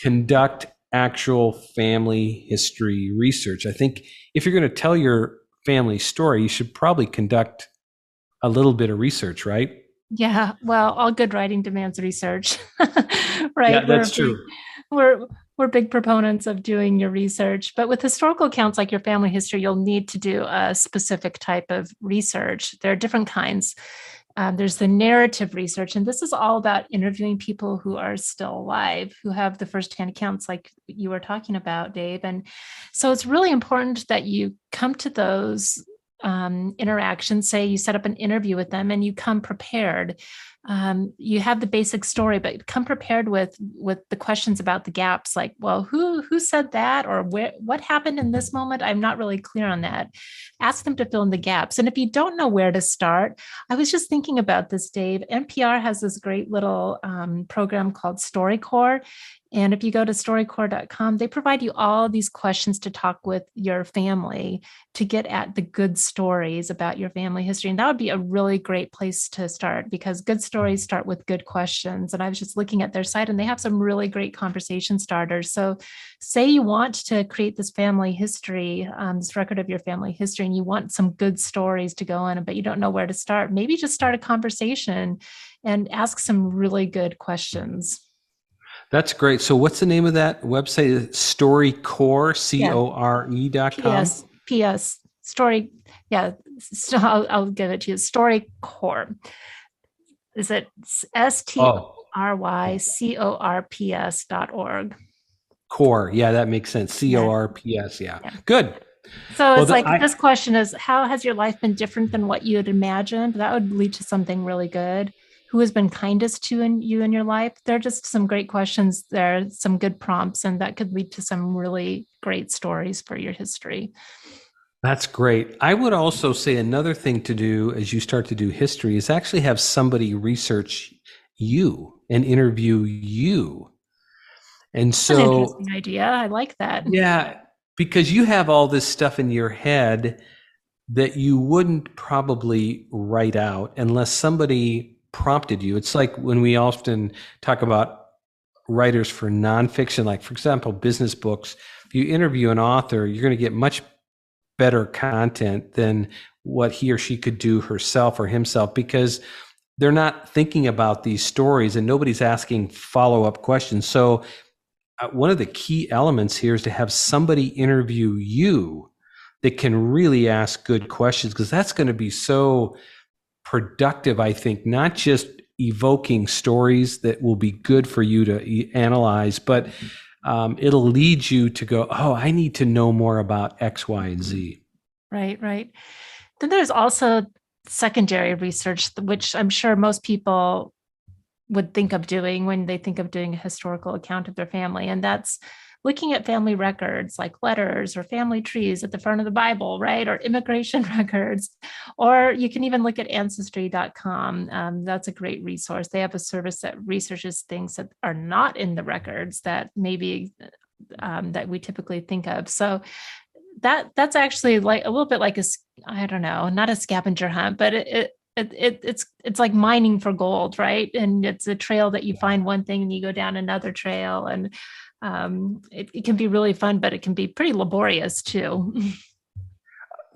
conduct actual family history research. I think if you're going to tell your family story, you should probably conduct a little bit of research, right? Yeah, well, all good writing demands research, right? Yeah, that's true. We're we're big proponents of doing your research, but with historical accounts like your family history, you'll need to do a specific type of research. There are different kinds. There's the narrative research, and this is all about interviewing people who are still alive, who have the firsthand accounts, like you were talking about, Dave. And so it's really important that you come to those interactions. Say you set up an interview with them, and you come prepared. You have the basic story, but come prepared with the questions about the gaps, like, well, who said that, or what happened in this moment? I'm not really clear on that. Ask them to fill in the gaps. And if you don't know where to start, I was just thinking about this, Dave. NPR has this great little program called StoryCorps. And if you go to storycorps.com, they provide you all these questions to talk with your family to get at the good stories about your family history. And that would be a really great place to start, because good stories start with good questions. And I was just looking at their site, and they have some really great conversation starters. So say you want to create this family history, this record of your family history, and you want some good stories to go in, but you don't know where to start. Maybe just start a conversation and ask some really good questions. That's great. So what's the name of that website? StoryCorps, Yeah. CORE.com? PS story. Yeah. So I'll give it to you. StoryCorps. Is it Oh, STORYCORPS.org? Core. Yeah, that makes sense. Yeah. CORPS. Yeah. Yeah. Good. So Well, it's like this question is, how has your life been different than what you had imagined? That would lead to something really good. Who has been kindest to you in your life? There are just some great questions there, some good prompts, and that could lead to some really great stories for your history. that's great. I would also say another thing to do as you start to do history is actually have somebody research you and interview you. And That's an so, interesting idea. I like that. yeah, because you have all this stuff in your head that you wouldn't probably write out unless somebody prompted you. It's like when we often talk about writers for nonfiction, like, for example, business books. If you interview an author, you're going to get much better content than what he or she could do herself or himself, because they're not thinking about these stories and nobody's asking follow-up questions. So one of the key elements here is to have somebody interview you that can really ask good questions, because that's going to be so productive, I think, not just evoking stories that will be good for you to analyze, but it'll lead you to go, oh, I need to know more about X, Y, and Z. Right, right. Then there's also secondary research, which I'm sure most people would think of doing when they think of doing a historical account of their family. And that's looking at family records like letters or family trees at the front of the Bible, right? Or immigration records. Or you can even look at Ancestry.com. That's a great resource. They have a service that researches things that are not in the records that maybe that we typically think of. So that's actually like a little bit like I don't know, not a scavenger hunt, but it's like mining for gold, right? And it's a trail that you find one thing and you go down another trail, and it can be really fun, but it can be pretty laborious too.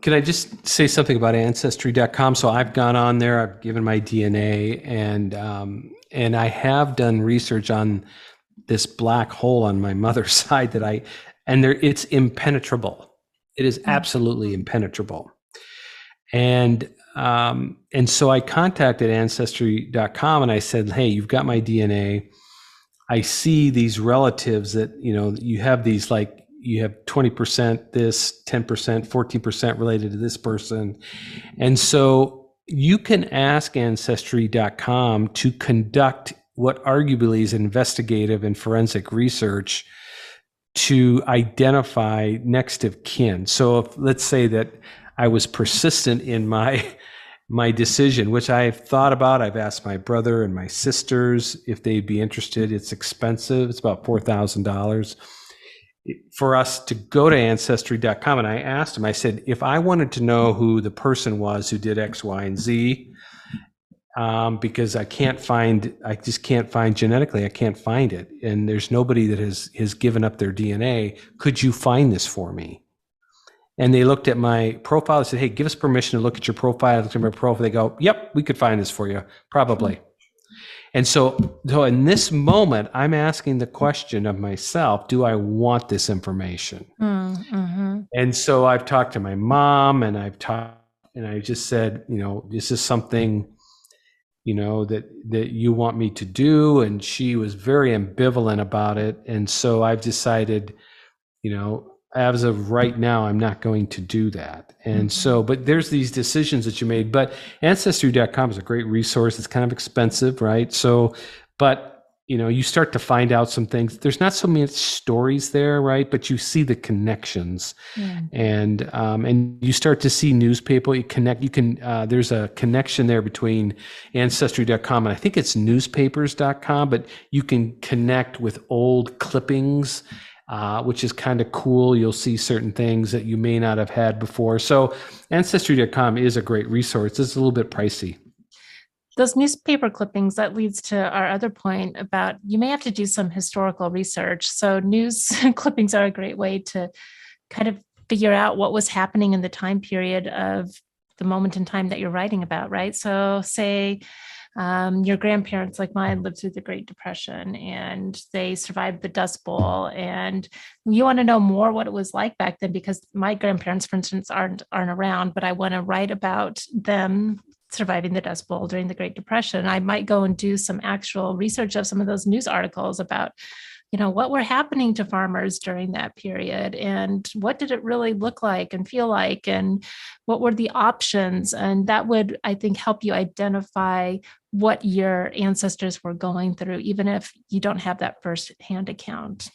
Can I just say something about Ancestry.com? So I've gone on there, I've given my DNA, and I have done research on this black hole on my mother's side it's impenetrable. It is absolutely impenetrable. And so I contacted Ancestry.com and I said, hey, you've got my DNA. I see these relatives that, you have these, like, you have 20% this, 10%, 14% related to this person. And so you can ask Ancestry.com to conduct what arguably is investigative and forensic research to identify next of kin. So if, let's say that I was persistent in my decision, which I've thought about. I've asked my brother and my sisters if they'd be interested. It's expensive. It's about $4,000 for us to go to Ancestry.com. And I asked him, I said, if I wanted to know who the person was who did X, Y, and Z, because I just can't find genetically, I can't find it. And there's nobody that has given up their DNA. Could you find this for me? And they looked at my profile and said, hey, give us permission to look at your profile. I looked at my profile. They go, yep, we could find this for you, probably. And so in this moment, I'm asking the question of myself, do I want this information? Mm-hmm. And so I've talked to my mom and I just said, this is something, that you want me to do. And she was very ambivalent about it. And so I've decided, as of right now, I'm not going to do that. And so, but there's these decisions that you made. But Ancestry.com is a great resource. It's kind of expensive, right? So, but you start to find out some things. There's not so many stories there, right? But you see the connections, and you start to see newspaper. You can. There's a connection there between Ancestry.com and I think it's newspapers.com. But you can connect with old clippings. Which is kind of cool. You'll see certain things that you may not have had before. So Ancestry.com is a great resource. It's a little bit pricey. Those newspaper clippings, that leads to our other point about you may have to do some historical research. So news clippings are a great way to kind of figure out what was happening in the time period of the moment in time that you're writing about, right? So say your grandparents, like mine, lived through the Great Depression and they survived the Dust Bowl. And you want to know more what it was like back then, because my grandparents, for instance, aren't around, but I want to write about them surviving the Dust Bowl during the Great Depression. I might go and do some actual research of some of those news articles about what were happening to farmers during that period and what did it really look like and feel like and what were the options. And that would, I think, help you identify what your ancestors were going through, even if you don't have that first-hand account.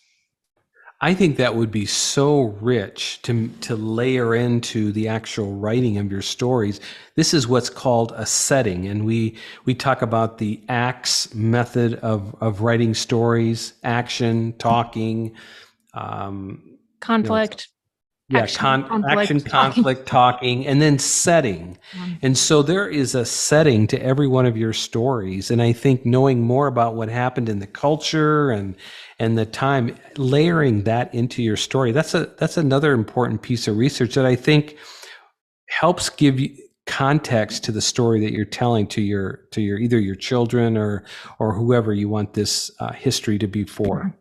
I think that would be so rich to layer into the actual writing of your stories. This is what's called a setting, and we talk about the acts method of writing stories: action, talking, conflict. Action, conflict, talking, and then setting. And so there is a setting to every one of your stories. And I think knowing more about what happened in the culture and the time, layering that into your story, that's another important piece of research that I think helps give you context to the story that you're telling to your either your children or whoever you want this history to be for.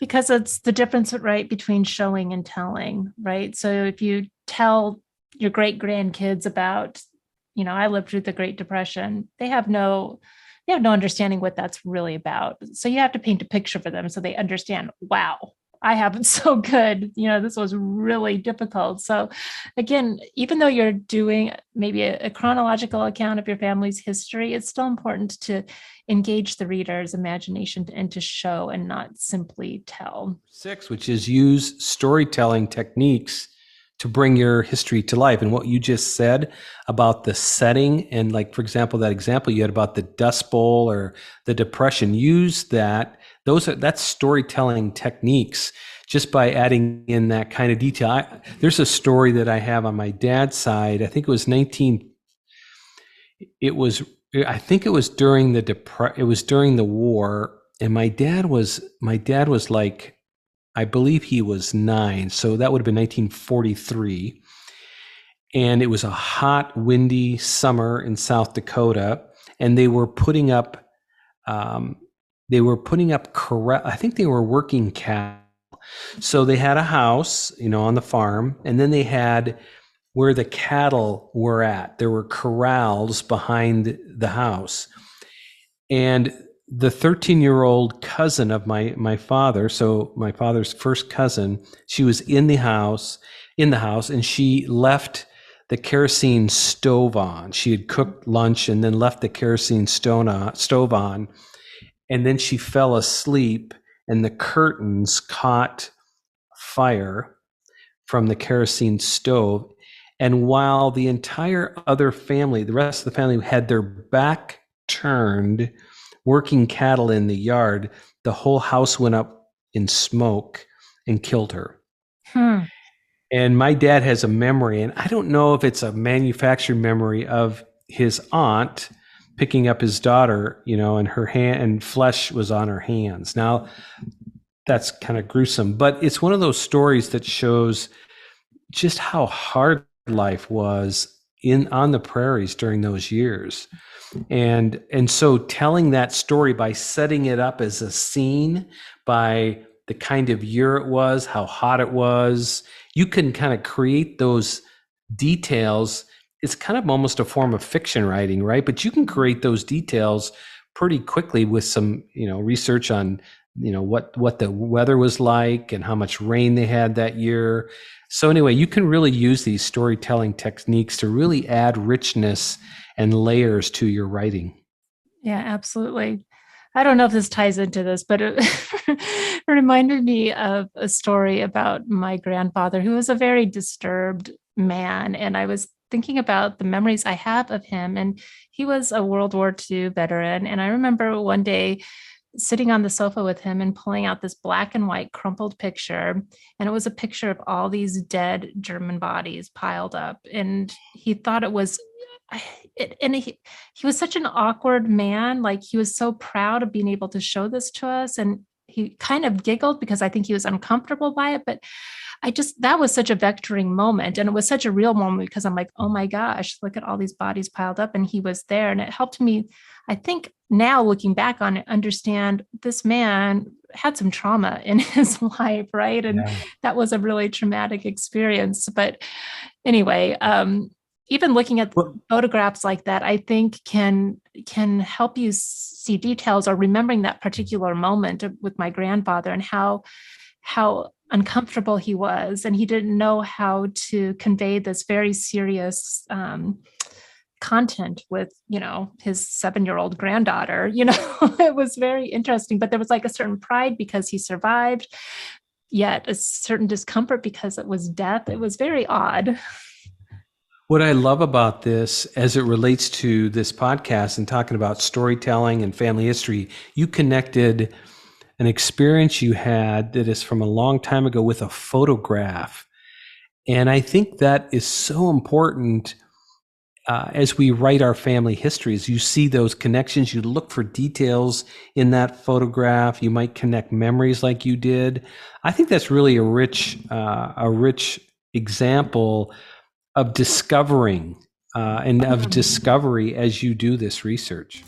Because it's the difference, right, between showing and telling, right? So if you tell your great grandkids about, I lived through the Great Depression, they have no understanding what that's really about. So you have to paint a picture for them so they understand, wow, I have it so good. This was really difficult. So again, even though you're doing maybe a chronological account of your family's history, it's still important to engage the reader's imagination and to show and not simply tell. 6, which is use storytelling techniques to bring your history to life. And what you just said about the setting, and like, for example, that example you had about the Dust Bowl or the Depression, use that. That's storytelling techniques, just by adding in that kind of detail. There's a story that I have on my dad's side. I think it was during the war, and my dad was like, I believe he was 9, so that would have been 1943, and it was a hot, windy summer in South Dakota, and they were putting up I think they were working cattle. So they had a house, on the farm, and then they had where the cattle were at. There were corrals behind the house. And the 13-year-old cousin of my father, so my father's first cousin, she was in the house, and she left the kerosene stove on. She had cooked lunch and then left the kerosene stove on. And then she fell asleep, and the curtains caught fire from the kerosene stove. And while the entire other family, the rest of the family, had their back turned, working cattle in the yard, the whole house went up in smoke and killed her. And my dad has a memory, and I don't know if it's a manufactured memory of his aunt, picking up his daughter, and her hand and flesh was on her hands. Now, that's kind of gruesome, but it's one of those stories that shows just how hard life was in on the prairies during those years. And so telling that story by setting it up as a scene, by the kind of year it was, how hot it was, you can kind of create those details. It's kind of almost a form of fiction writing, right? But you can create those details pretty quickly with some, research on, what the weather was like and how much rain they had that year. So anyway, you can really use these storytelling techniques to really add richness and layers to your writing. Yeah, absolutely. I don't know if this ties into this, but it, it reminded me of a story about my grandfather, who was a very disturbed man. And I was thinking about the memories I have of him. And he was a World War II veteran. And I remember one day sitting on the sofa with him and pulling out this black and white crumpled picture. And it was a picture of all these dead German bodies piled up. And he thought it was and he was such an awkward man. Like, he was so proud of being able to show this to us. And he kind of giggled because I think he was uncomfortable by it. But that was such a vectoring moment. And it was such a real moment because I'm like, oh my gosh, look at all these bodies piled up. And he was there. And it helped me, I think now looking back on it, understand this man had some trauma in his life, right? And Yeah. that was a really traumatic experience. But anyway, even looking at Well, photographs like that, I think can help you see details, or remembering that particular moment with my grandfather and how uncomfortable he was, and he didn't know how to convey this very serious content with his 7-year-old granddaughter. It was very interesting, but there was like a certain pride because he survived, yet a certain discomfort because it was death. It was very odd. what I love about this as it relates to this podcast and talking about storytelling and family history, you connected an experience you had that is from a long time ago with a photograph. And I think that is so important as we write our family histories. You see those connections, you look for details in that photograph, you might connect memories like you did. I think that's really a rich example of discovering and of discovery as you do this research.